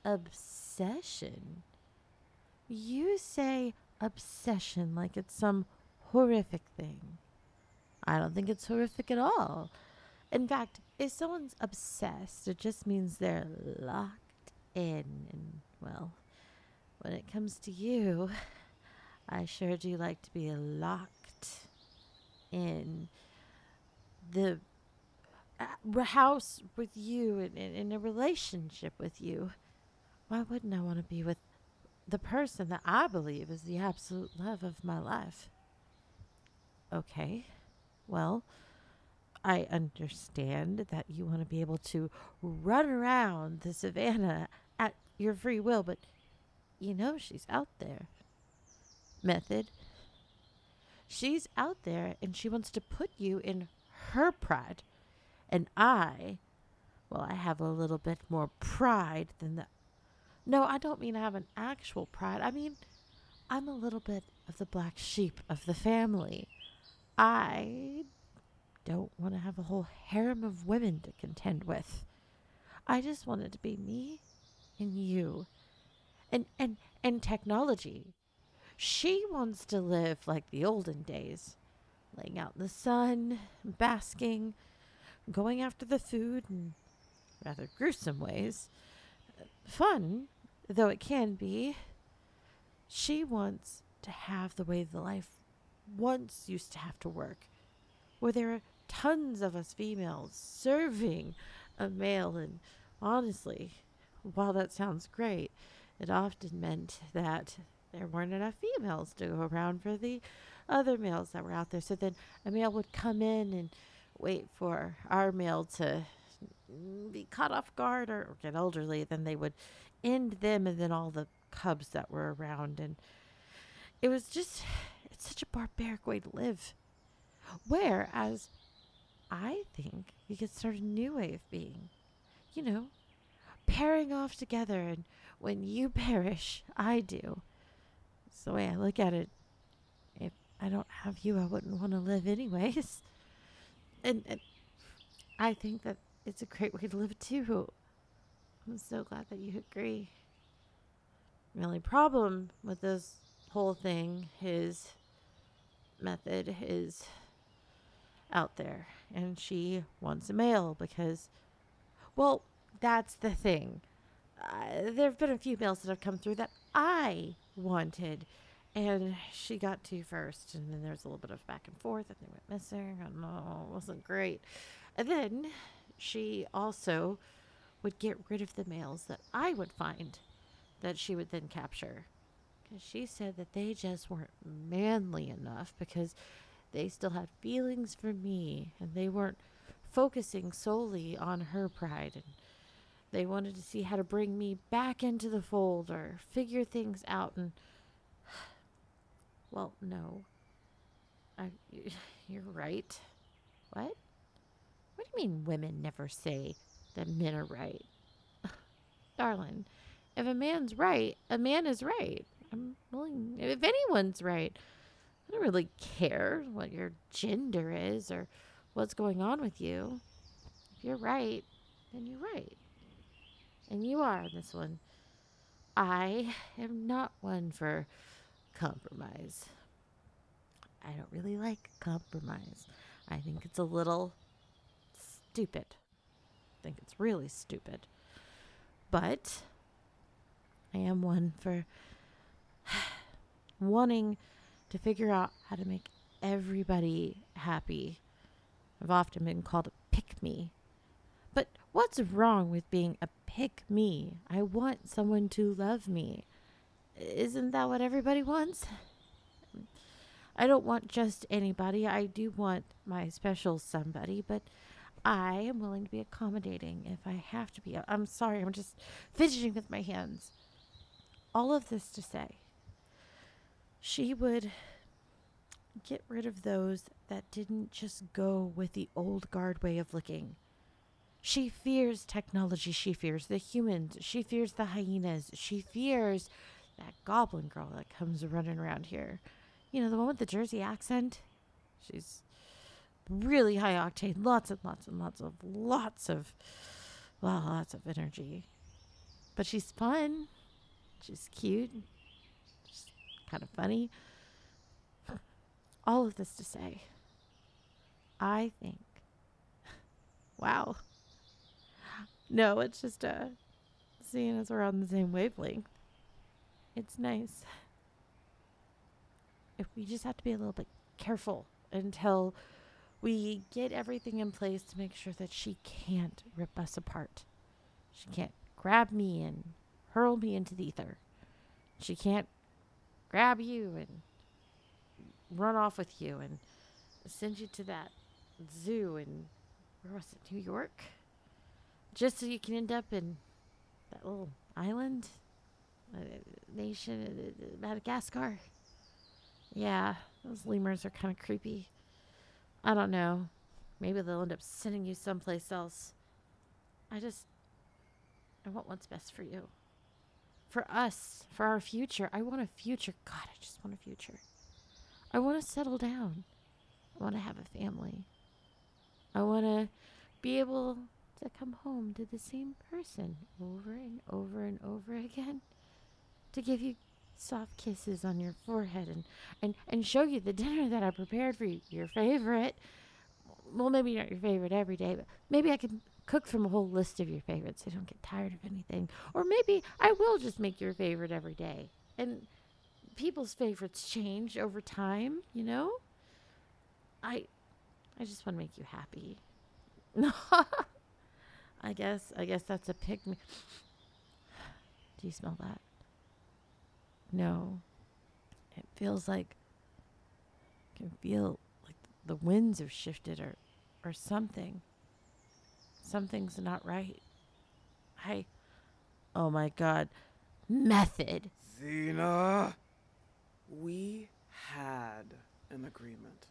obsession. You say obsession like it's some horrific thing. I don't think it's horrific at all. In fact, if someone's obsessed, it just means they're locked in. And, well, when it comes to you, I sure do like to be locked in the house with you and in a relationship with you. Why wouldn't I want to be with the person that I believe is the absolute love of my life? Okay, well, I understand that you want to be able to run around the savannah at your free will, but you know she's out there. Method. She's out there and she wants to put you in her pride. And I have a little bit more pride than that. No, I don't mean I have an actual pride. I mean, I'm a little bit of the black sheep of the family. I don't want to have a whole harem of women to contend with. I just want it to be me and you and technology. She wants to live like the olden days, laying out in the sun, basking, going after the food in rather gruesome ways. Fun, though it can be. She wants to have the way the life once used to have to work, where there are tons of us females serving a male. And honestly, while that sounds great, it often meant that there weren't enough females to go around for the other males that were out there. So then a male would come in and wait for our male to be caught off guard or get elderly. Then they would end them and then all the cubs that were around. And it was just, it's such a barbaric way to live. Whereas I think we could start a new way of being. You know, pairing off together. And when you perish, I do. It's the way I look at it. If I don't have you, I wouldn't want to live anyways. And I think that it's a great way to live too. I'm so glad that you agree. The only problem with this whole thing, his method is out there. And she wants a male because, well, that's the thing. There have been a few males that have come through that I wanted. And she got two first. And then there's a little bit of back and forth. And they went missing. I don't know. It wasn't great. And then she also would get rid of the males that I would find that she would then capture. Because she said that they just weren't manly enough because they still had feelings for me and they weren't focusing solely on her pride. And they wanted to see how to bring me back into the fold or figure things out. And, well, no. I, you're right. What? What do you mean women never say that men are right? Darling, if a man's right, a man is right. I'm willing, if anyone's right. I don't really care what your gender is or what's going on with you. If you're right, then you're right. And you are on this one. I am not one for compromise. I don't really like compromise. I think it's a little stupid. I think it's really stupid. But I am one for wanting to figure out how to make everybody happy. I've often been called a pick-me. But what's wrong with being a pick-me? I want someone to love me. Isn't that what everybody wants? I don't want just anybody. I do want my special somebody, but I am willing to be accommodating if I have to be. I'm sorry, I'm just fidgeting with my hands. All of this to say, she would get rid of those that didn't just go with the old guard way of looking. She fears technology. She fears the humans. She fears the hyenas. She fears that goblin girl that comes running around here. You know, the one with the Jersey accent? She's really high octane. Lots and lots and lots of energy. But she's fun. She's cute. She's kind of funny. All of this to say, I think, wow. No, it's just seeing as we're on the same wavelength. It's nice. If we just have to be a little bit careful until we get everything in place to make sure that she can't rip us apart. She can't grab me and hurl me into the ether. She can't grab you and run off with you and send you to that zoo in, where was it, New York? Just so you can end up in that little island, nation, Madagascar. Yeah, those lemurs are kind of creepy. I don't know. Maybe they'll end up sending you someplace else. I want what's best for you. For us, for our future. I want a future. God, I just want a future. I want to settle down. I want to have a family. I want to be able to come home to the same person over and over and over again. To give you soft kisses on your forehead and show you the dinner that I prepared for you, your favorite. Well, maybe not your favorite every day, but maybe I can cook from a whole list of your favorites so you don't get tired of anything. Or maybe I will just make your favorite every day. And people's favorites change over time, you know? I just want to make you happy. I guess that's a pick me. Do you smell that? No. It feels like I can feel like the winds have shifted or something. Something's not right. Oh my God. Method. Xena, we had an agreement.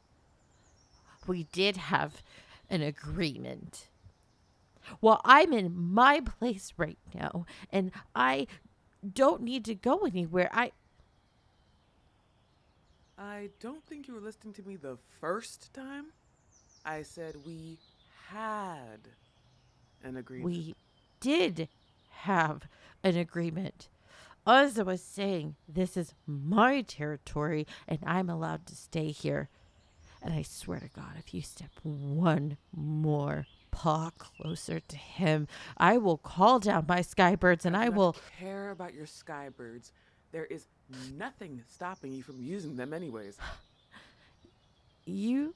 We did have an agreement. Well, I'm in my place right now, and I don't need to go anywhere. I don't think you were listening to me the first time. I said we had an agreement. We did have an agreement. As I was saying, this is my territory, and I'm allowed to stay here. And I swear to God, if you step one more paw closer to him, I will call down my skybirds and I will care about your skybirds. There is nothing stopping you from using them anyways. You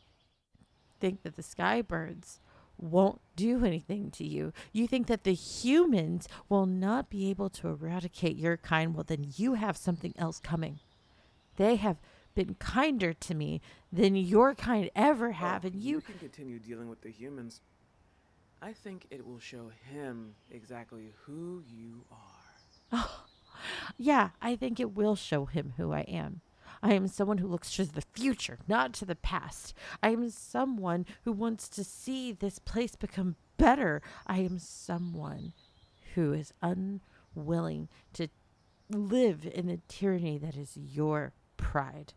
think that the skybirds won't do anything to you. You think that the humans will not be able to eradicate your kind. Well, then you have something else coming. They have been kinder to me than your kind ever have, and you can continue dealing with the humans. I think it will show him exactly who you are. Oh, yeah, I think it will show him who I am. I am someone who looks to the future, not to the past. I am someone who wants to see this place become better. I am someone who is unwilling to live in the tyranny that is your pride.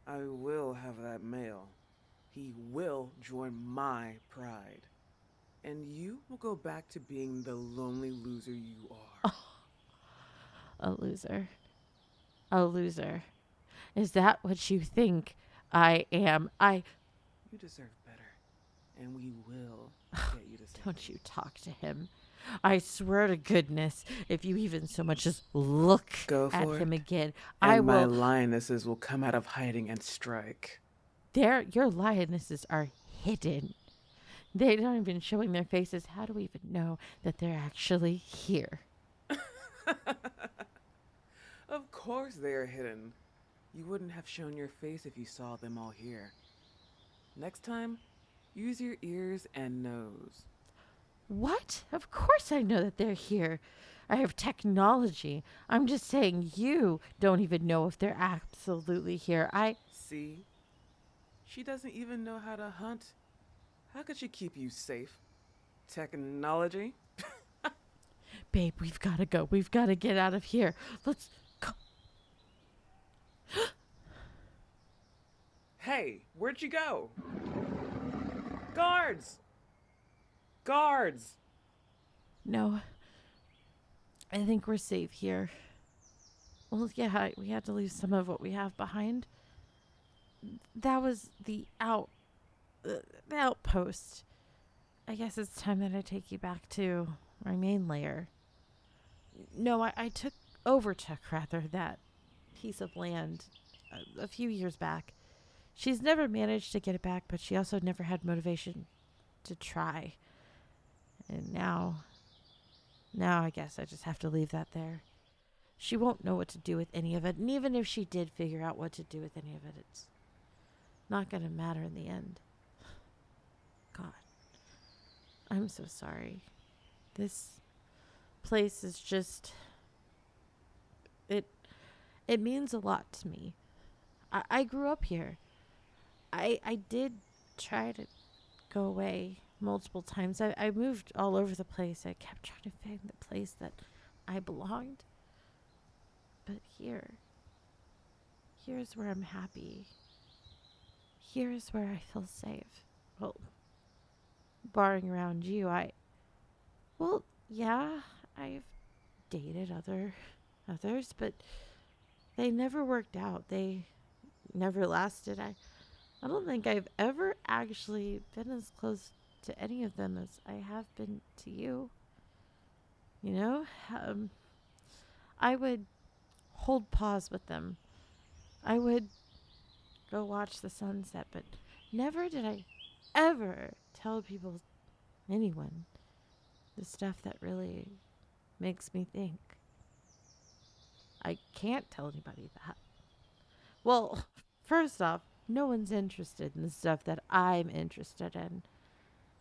I will have that male. He will join my pride. And you will go back to being the lonely loser you are. Oh, a loser. A loser. Is that what you think I am? You deserve better. And we will get you to stay. Don't you talk to him. I swear to goodness, if you even so much as look at him again, I will. My lionesses will come out of hiding and strike. Your lionesses are hidden. They're not even showing their faces. How do we even know that they're actually here? Of course they are hidden. You wouldn't have shown your face if you saw them all here. Next time, use your ears and nose. What? Of course I know that they're here. I have technology. I'm just saying you don't even know if they're absolutely here. See? She doesn't even know how to hunt. How could she keep you safe? Technology? Babe, we've got to go. We've got to get out of here. Let's go. Hey, where'd you go? Guards! Guards! No. I think we're safe here. Well, yeah, we had to leave some of what we have behind. That was the outpost. I guess it's time that I take you back to my main lair. No, I overtook rather that piece of land a few years back. She's never managed to get it back, but she also never had motivation to try. And now I guess I just have to leave that there. She won't know what to do with any of it, and even if she did figure out what to do with any of it, it's not going to matter in the end. God, I'm so sorry. This place is just it it means a lot to me. I grew up here. I did try to go away multiple times. I moved all over the place. I kept trying to find the place that I belonged. But here's where I'm happy. Here's where I feel safe. Well, barring around you, well, yeah, I've dated others, but they never worked out. They never lasted. I don't think I've ever actually been as close to any of them as I have been to you. You know, um, I would hold pause with them. I would go watch the sunset, but never did I ever tell people, anyone, the stuff that really makes me think. I can't tell anybody that. Well, first off, no one's interested in the stuff that I'm interested in.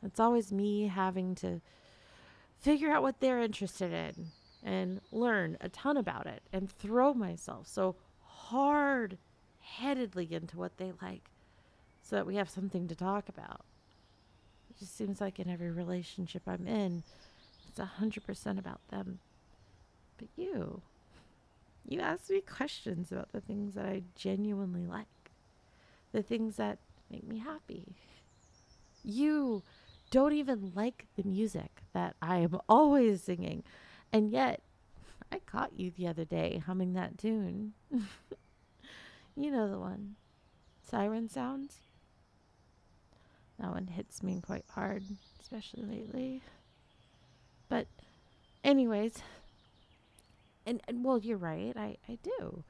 It's always me having to figure out what they're interested in and learn a ton about it and throw myself so hard headedly into what they like so that we have something to talk about. It just seems like in every relationship I'm in, it's 100% about them. But you ask me questions about the things that I genuinely like, the things that make me happy. You don't even like the music that I am always singing. And yet, I caught you the other day humming that tune. You know the one. Siren sounds. That one hits me quite hard, especially lately. But, anyways, and well, you're right. I do.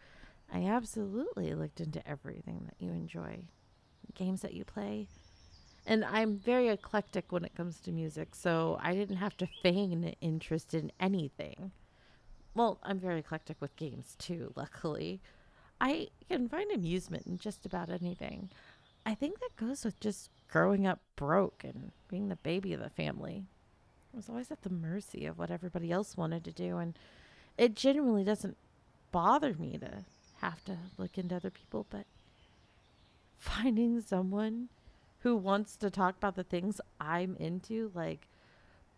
I absolutely looked into everything that you enjoy, games that you play. And I'm very eclectic when it comes to music, so I didn't have to feign interest in anything. Well, I'm very eclectic with games too, luckily. I can find amusement in just about anything. I think that goes with just growing up broke and being the baby of the family. I was always at the mercy of what everybody else wanted to do, and it genuinely doesn't bother me to have to look into other people, but finding someone who wants to talk about the things I'm into, like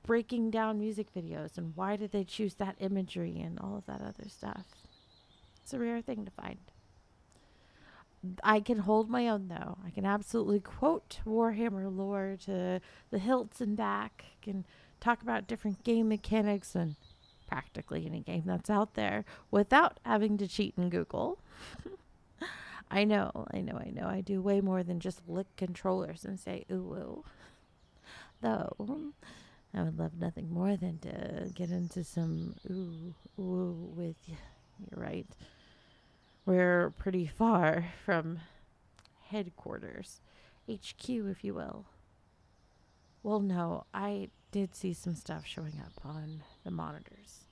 breaking down music videos and why did they choose that imagery and all of that other stuff. It's a rare thing to find. I can hold my own though. I can absolutely quote Warhammer lore to the hilts and back. I can talk about different game mechanics and practically any game that's out there without having to cheat in Google. I know. I do way more than just lick controllers and say ooh ooh. Though I would love nothing more than to get into some ooh ooh with you. You're right. We're pretty far from headquarters, HQ, if you will. Well, no, I did see some stuff showing up on the monitors.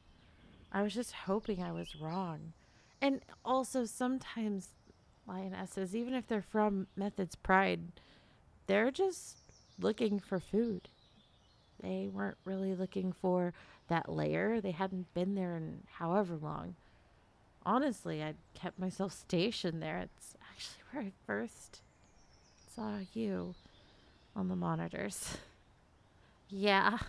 I was just hoping I was wrong. And also, sometimes lionesses, even if they're from Method's Pride, they're just looking for food. They weren't really looking for that layer. They hadn't been there in however long. Honestly, I kept myself stationed there. It's actually where I first saw you on the monitors. Yeah,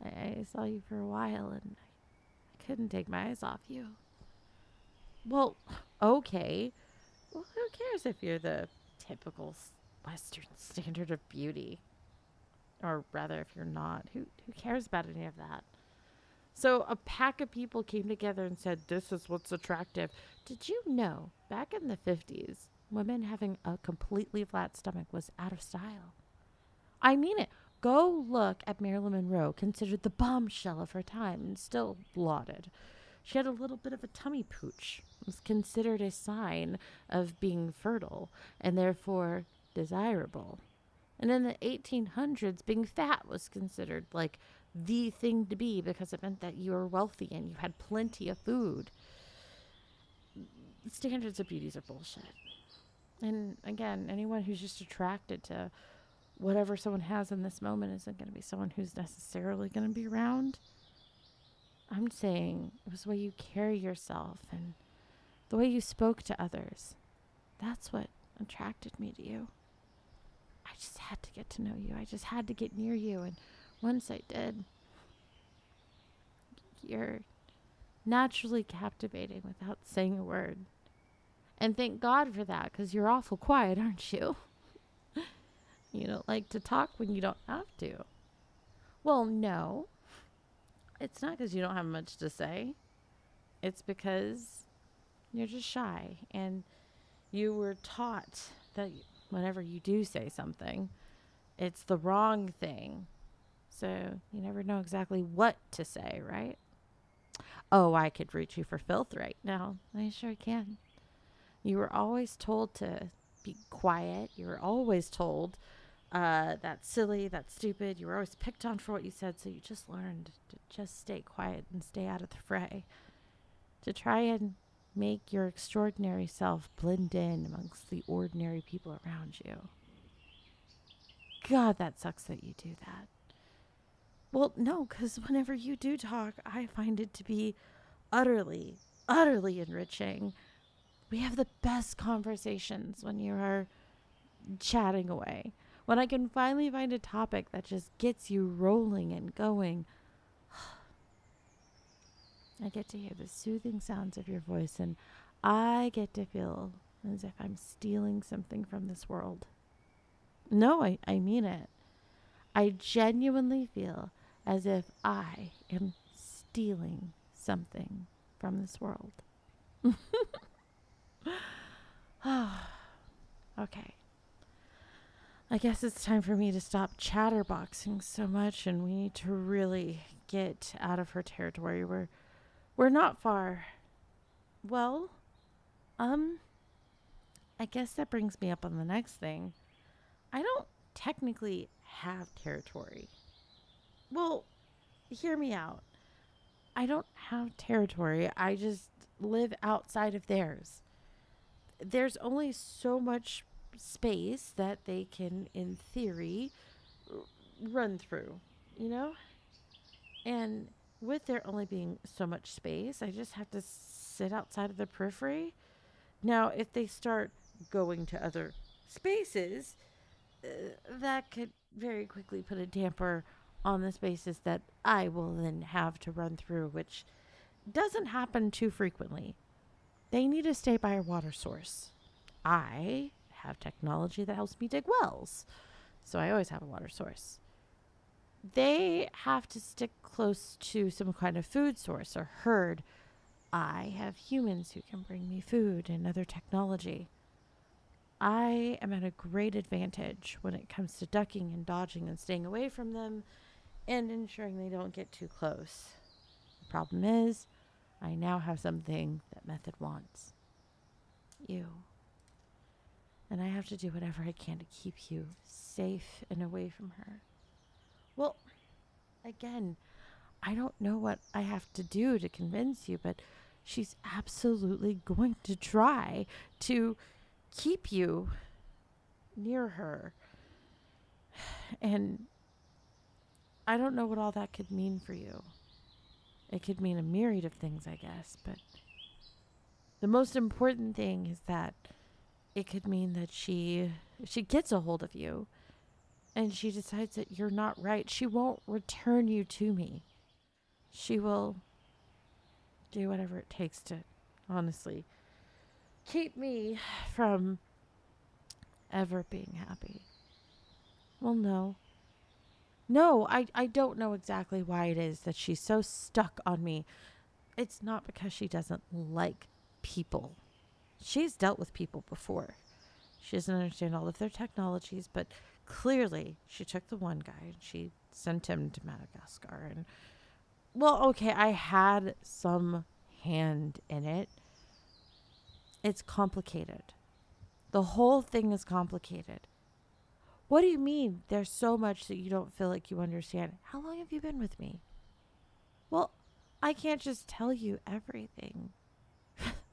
I saw you for a while and I couldn't take my eyes off you. Well, okay. Well, who cares if you're the typical Western standard of beauty? Or rather, if you're not, who cares about any of that? So a pack of people came together and said, "This is what's attractive." Did you know back in the 50s, women having a completely flat stomach was out of style? I mean it. Go look at Marilyn Monroe, considered the bombshell of her time and still lauded. She had a little bit of a tummy pooch. It was considered a sign of being fertile and therefore desirable. And in the 1800s, being fat was considered like the thing to be because it meant that you were wealthy and you had plenty of food. Standards of beauty are bullshit. And again, anyone who's just attracted to whatever someone has in this moment isn't going to be someone who's necessarily going to be around. I'm saying it was the way you carry yourself and the way you spoke to others. That's what attracted me to you. I just had to get to know you. I just had to get near you. And once I did, you're naturally captivating without saying a word. And thank God for that, because you're awful quiet, aren't you? You don't like to talk when you don't have to. Well, no, it's not because you don't have much to say. It's because you're just shy and you were taught that whenever you do say something, it's the wrong thing. So you never know exactly what to say, right? Oh, I could reach you for filth right now. I sure can. You were always told to be quiet. You were always told that's silly, that's stupid. You were always picked on for what you said, so you just learned to just stay quiet and stay out of the fray. To try and make your extraordinary self blend in amongst the ordinary people around you. God, that sucks that you do that. Well, no, because whenever you do talk, I find it to be utterly, utterly enriching. We have the best conversations when you are chatting away. When I can finally find a topic that just gets you rolling and going, I get to hear the soothing sounds of your voice and I get to feel as if I'm stealing something from this world. No, I mean it. I genuinely feel as if I am stealing something from this world. Okay. I guess it's time for me to stop chatterboxing so much and we need to really get out of her territory. We're not far. Well, um, I guess that brings me up on the next thing. I don't technically have territory. Well, hear me out. I don't have territory. I just live outside of theirs. There's only so much space that they can, in theory, run through, you know? And with there only being so much space, I just have to sit outside of the periphery. Now, if they start going to other spaces, uh, that could very quickly put a damper on the spaces that I will then have to run through, which doesn't happen too frequently. They need to stay by a water source. I have technology that helps me dig wells, so I always have a water source. They have to stick close to some kind of food source or herd. I have humans who can bring me food and other technology. I am at a great advantage when it comes to ducking and dodging and staying away from them and ensuring they don't get too close. The problem is, I now have something that Method wants. You. And I have to do whatever I can to keep you safe and away from her. Well, again, I don't know what I have to do to convince you, but she's absolutely going to try to keep you near her. And I don't know what all that could mean for you. It could mean a myriad of things, I guess, but the most important thing is that it could mean that she gets a hold of you and she decides that you're not right. She won't return you to me. She will do whatever it takes to honestly keep me from ever being happy. Well, no. No, I don't know exactly why it is that she's so stuck on me. It's not because she doesn't like people. She's dealt with people before. She doesn't understand all of their technologies, but clearly she took the one guy and she sent him to Madagascar. And, well, okay, I had some hand in it. It's complicated. The whole thing is complicated. What do you mean there's so much that you don't feel like you understand? How long have you been with me? Well, I can't just tell you everything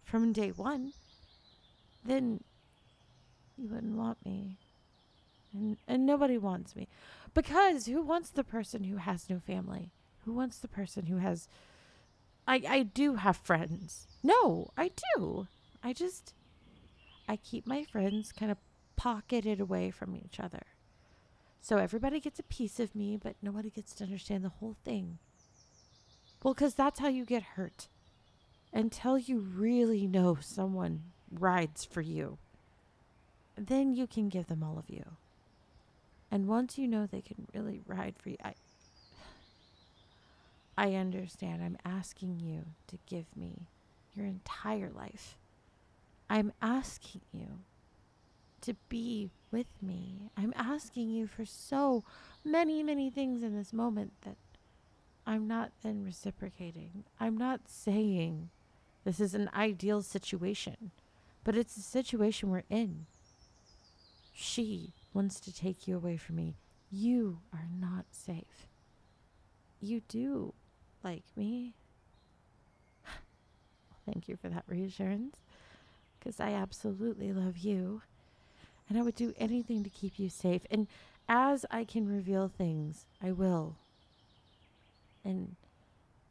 from day one. Then you wouldn't want me. And nobody wants me. Because who wants the person who has no family? Who wants the person who has. I do have friends. No, I do. I just. I keep my friends kind of pocketed away from each other. So everybody gets a piece of me, but nobody gets to understand the whole thing. Well, because that's how you get hurt. Until you really know someone rides for you, then you can give them all of you. And once you know they can really ride for you, I understand. I'm asking you to give me your entire life. I'm asking you to be with me. I'm asking you for so many, many things in this moment that I'm not then reciprocating. I'm not saying this is an ideal situation, but it's the situation we're in. She wants to take you away from me. You are not safe. You do like me. Thank you for that reassurance, because I absolutely love you, and I would do anything to keep you safe. And as I can reveal things, I will. And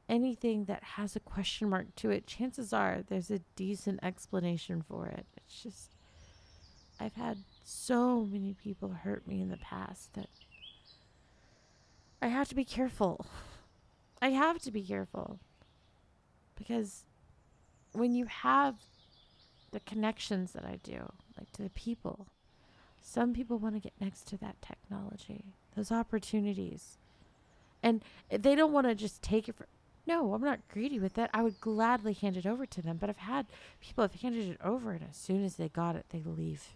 anything that has a question mark to it, chances are there's a decent explanation for it. It's just, I've had so many people hurt me in the past that I have to be careful. I have to be careful because when you have the connections that I do, like to the people, some people want to get next to that technology, those opportunities. And they don't want to just take it for. No, I'm not greedy with it. I would gladly hand it over to them. But I've had people have handed it over, and as soon as they got it, they leave.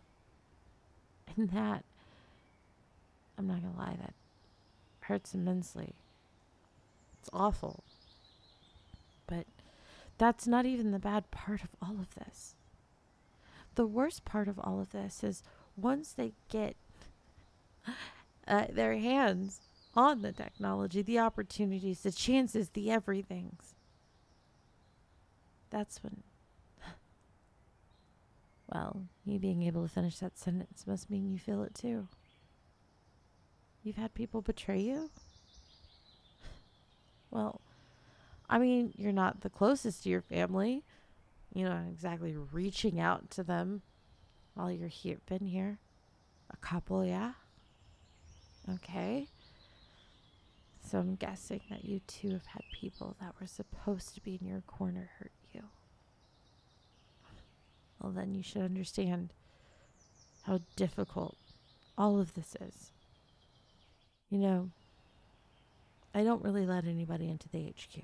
And that, I'm not going to lie, that hurts immensely. It's awful. But that's not even the bad part of all of this. The worst part of all of this is once they get their hands on the technology, the opportunities, the chances, the everythings, that's when, well, you being able to finish that sentence must mean you feel it too. You've had people betray you? Well, I mean, you're not the closest to your family. You're not exactly reaching out to them while you're here, been here. A couple, yeah? Okay. So I'm guessing that you too have had people that were supposed to be in your corner hurt you. Well, then you should understand how difficult all of this is. You know, I don't really let anybody into the HQ.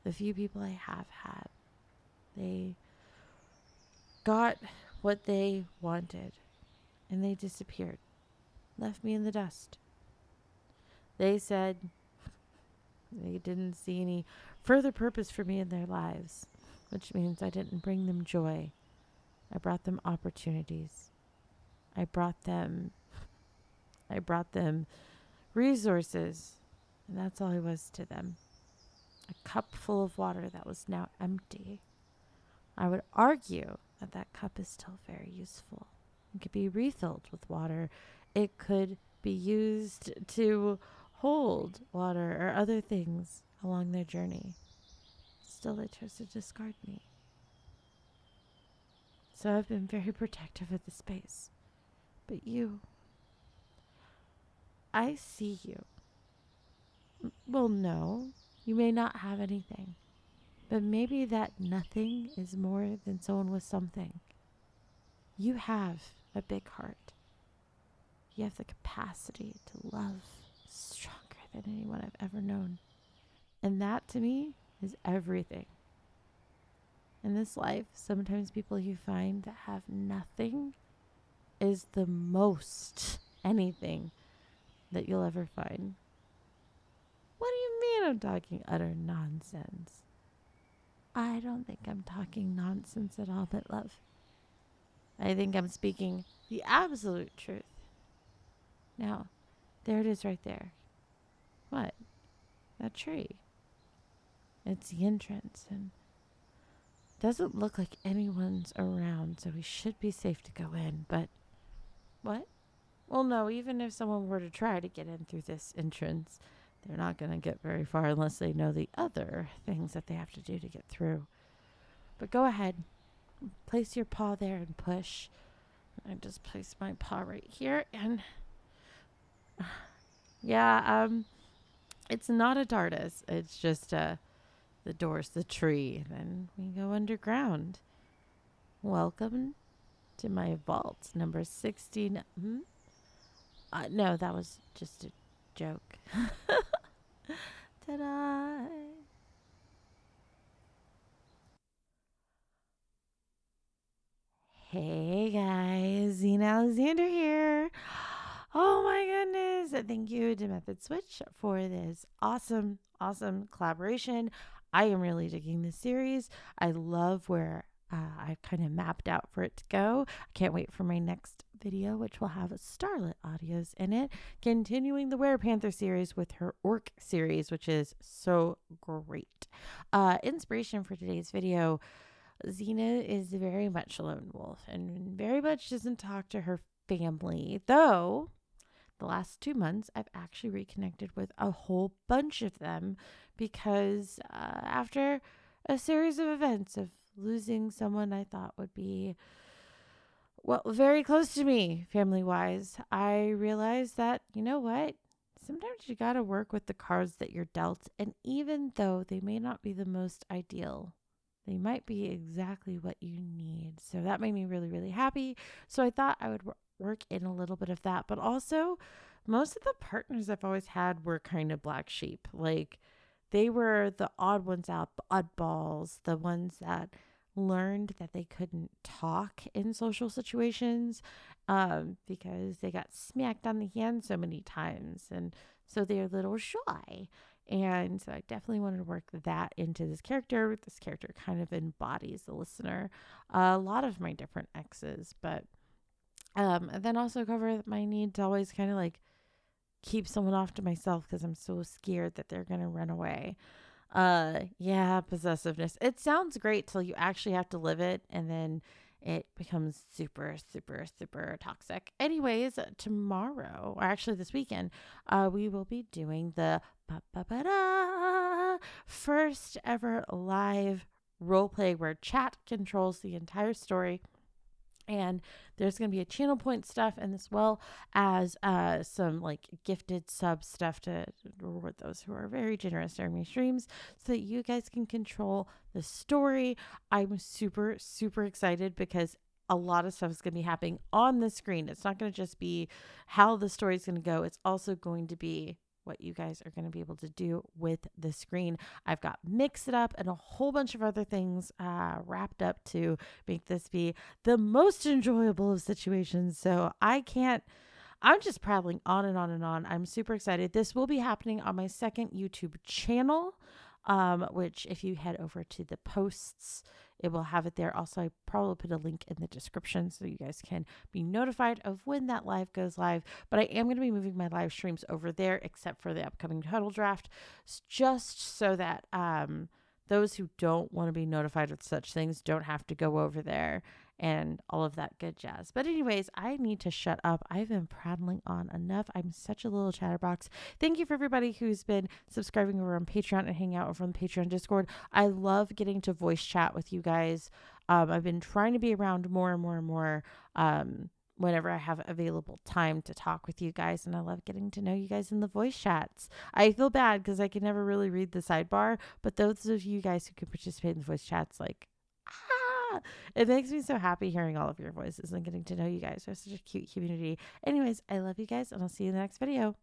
The few people I have had, they got what they wanted and they disappeared, left me in the dust. They said they didn't see any further purpose for me in their lives, which means I didn't bring them joy. I brought them opportunities. I brought them resources, and that's all I was to them. A cup full of water that was now empty. I would argue that that cup is still very useful. It could be refilled with water. It could be used to hold water or other things along their journey. Still, they chose to discard me. So I've been very protective of the space. But you, I see you. Well, no, you may not have anything. But maybe that nothing is more than someone with something. You have a big heart. You have the capacity to love. stronger than anyone I've ever known. And that to me is everything. In this life, sometimes people you find that have nothing is the most anything that you'll ever find. What do you mean I'm talking utter nonsense? I don't think I'm talking nonsense at all, but love. I think I'm speaking the absolute truth. Now, there it is right there. What? That tree. It's the entrance and doesn't look like anyone's around, so we should be safe to go in, but what? Well, no, even if someone were to try to get in through this entrance, they're not going to get very far unless they know the other things that they have to do to get through. But go ahead, place your paw there and push. I just place my paw right here, and yeah, it's not a TARDIS. It's just the door's the tree, and then we go underground. Welcome to my vault, number 16. No, that was just a joke. Ta-da! Hey guys, Zena Alexander here. Oh my goodness. Thank you to Method Switch for this awesome collaboration. I am really digging this series. I love where I've kind of mapped out for it to go. I can't wait for my next video, which will have Starlit audios in it, continuing the Werepanther series with her Orc series, which is so great. Inspiration for today's video. Xena is very much a lone wolf and very much doesn't talk to her family, though the last 2 months I've actually reconnected with a whole bunch of them because after a series of events of losing someone I thought would be, well, very close to me family wise, I realized that, you know what? Sometimes you got to work with the cards that you're dealt, and even though they may not be the most ideal, they might be exactly what you need. So that made me really, really happy. So I thought I would work in a little bit of that. But also, most of the partners I've always had were kind of black sheep. Like, they were the odd ones out, the oddballs, the ones that learned that they couldn't talk in social situations because they got smacked on the hand so many times. And so they're a little shy. And so I definitely wanted to work that into this character. This character kind of embodies the listener. A lot of my different exes, but and then also cover my need to always kind of like keep someone off to myself because I'm so scared that they're gonna run away. Yeah, possessiveness. It sounds great till you actually have to live it, and then it becomes super toxic. Anyways, tomorrow, or actually this weekend, we will be doing the first ever live role play where chat controls the entire story. And there's going to be a channel point stuff, and as well as some like gifted sub stuff to reward those who are very generous during my streams so that you guys can control the story. I'm super excited because a lot of stuff is going to be happening on the screen. It's not going to just be how the story is going to go. It's also going to be what you guys are going to be able to do with the screen. I've got Mix It Up and a whole bunch of other things wrapped up to make this be the most enjoyable of situations. So I'm just prattling on and on and on. I'm super excited. This will be happening on my second YouTube channel, which if you head over to the posts, it will have it there. Also, I probably put a link in the description so you guys can be notified of when that live goes live. But I am going to be moving my live streams over there, except for the upcoming Huddle Draft, just so that those who don't want to be notified with such things don't have to go over there and all of that good jazz. But anyways, I need to shut up. I've been prattling on enough. I'm such a little chatterbox. Thank you for everybody who's been subscribing over on Patreon and hanging out over on the Patreon Discord. I love getting to voice chat with you guys. I've been trying to be around more and more whenever I have available time to talk with you guys, and I love getting to know you guys in the voice chats. I feel bad because I can never really read the sidebar, but those of you guys who can participate in the voice chats, like, it makes me so happy hearing all of your voices and getting to know you guys. We're such a cute community. Anyways, I love you guys, and I'll see you in the next video.